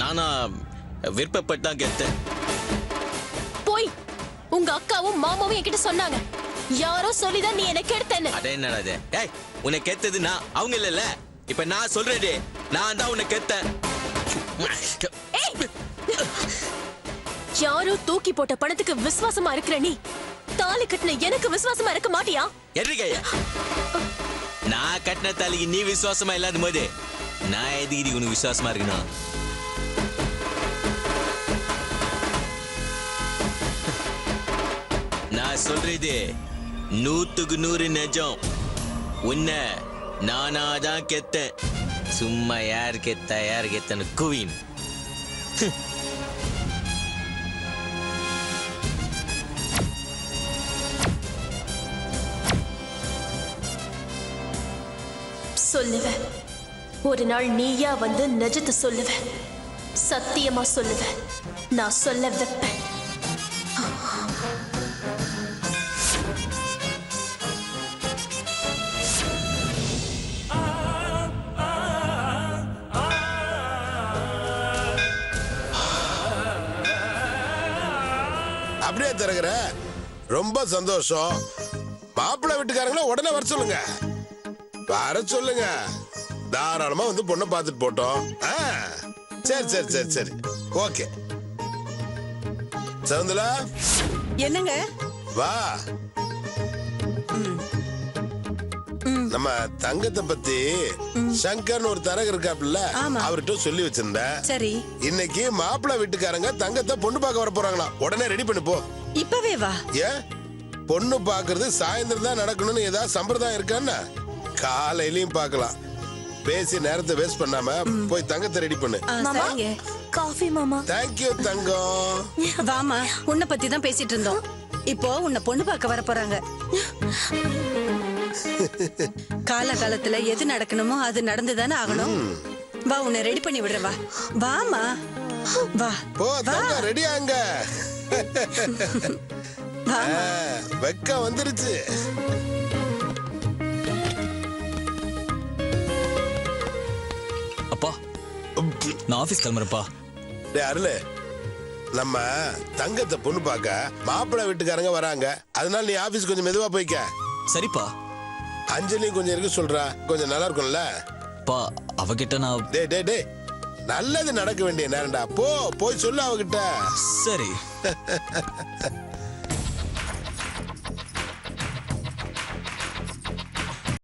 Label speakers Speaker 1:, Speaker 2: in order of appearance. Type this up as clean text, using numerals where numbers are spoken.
Speaker 1: நானா விருப்பப்பட்டு தான் கேட்டேன்.
Speaker 2: போய் உங்க அக்காவும் மாமாவும் என்கிட்ட சொன்னாங்க. யாரோ சொல்லிதான் நீ என்ன கேட்டேன்னு.
Speaker 1: அட என்னடா இது? ஏய், உன்னை கேட்டது நான், அவங்க இல்லல. இப்ப நான் சொல்றேன், நான் தான் உன்னை கேட்டேன்.
Speaker 2: யாரோ தூக்கி போட்ட பணத்துக்கு விசுவாசமா இருக்கிற நீ தாலி கட்டின எனக்கு விசுவாசமா இருக்க மாட்டியா?
Speaker 1: எதுக்கையா? நான் கட்டின தாலிக்கு நீ விசுவாசமா இல்லாத போது நான் எதுக்கு உனக்கு விசுவாசமா இருக்கணும்? நான் சொல்றது 100க்கு 100 நிஜம். உன்னை நானாதான் கெத்தேன். சும்மா யார் கெத்தன்னு குவீன்.
Speaker 2: சொல்லுவேன். ஒரு நாள் நீயா வந்து நிஜத்தை சொல்லுவேன். சத்தியமா சொல்லுவேன். நான் சொல்ல வைப்பேன்.
Speaker 3: அப்படியே திறகுற. ரொம்ப சந்தோஷம். மாப்பிள்ளை வீட்டுக்காரங்கள உடனே வர சொல்லுங்க. வர சொல்லுங்க. தாராளமா வந்து பொண்ணை பார்த்துட்டு போட்டோம். சரி சரி சரி சரி ஓகே. சவுந்தலா
Speaker 4: என்னங்க?
Speaker 3: வா. நம்ம தங்கத்தை பத்தி சங்கர்னு ஒரு தரகு இருக்காப்ல, அவர்கிட்ட சொல்லி வச்சிருந்தேன்.
Speaker 4: சரி,
Speaker 3: இன்னைக்கு மாப்பிள்ளை வீட்டுக்காரங்க தங்கத்தை பொண்ணு பார்க்க வர போறாங்களா. உடனே ரெடி பண்ணு போ.
Speaker 4: இப்பவே வா.
Speaker 3: ஏன் பொண்ணு பாக்குறது சாயந்தரம் தான் நடக்கணும்னு ஏதாவது சம்பிரதாயம் இருக்கான்னு? காலையிலயும் பார்க்கலாம். பேசி நேரத்தை வேஸ்ட் பண்ணாம போய் தங்கத்தை ரெடி பண்ணு.
Speaker 2: காஃபி மாமா.
Speaker 3: தேங்க்யூ தங்கம்.
Speaker 4: வாமா, உன்னை பத்தி தான் பேசிட்டு இருந்தோம். இப்போ உன்னை பொண்ணு பார்க்க வர போறாங்க. காலகாலத்துல எது நடக்கணுமோ அது நடந்துதானே ஆகணும். வா, உன்னை ரெடி பண்ணி விடுறவா. வாமா வா.
Speaker 3: போ தங்கம், ரெடி ஆங்க. வெக்க வந்துருச்சு.
Speaker 5: அப்பா, நான் ஆபீஸ் கிளம்புறேன்ப்பா.
Speaker 3: டேய் அருளே, நம்ம தங்கத்தை பொண்ணு பார்க்க மாப்பிள்ளை வீட்டுக்காரங்க வராங்க. அதனால நீ ஆபீஸ் கொஞ்சம் மெதுவா போய்க்க.
Speaker 5: சரிப்பா.
Speaker 3: அஞ்சலி கொஞ்சம் இருக்கு சொல்றா, கொஞ்சம் நல்லா இருக்கும்ல.
Speaker 5: பா, அவகிட்ட நான்
Speaker 3: டேய் டேய் டேய், நல்லது நடக்க வேண்டிய நேரம்டா. போய் சொல்லு அவகிட்ட.
Speaker 5: சரி.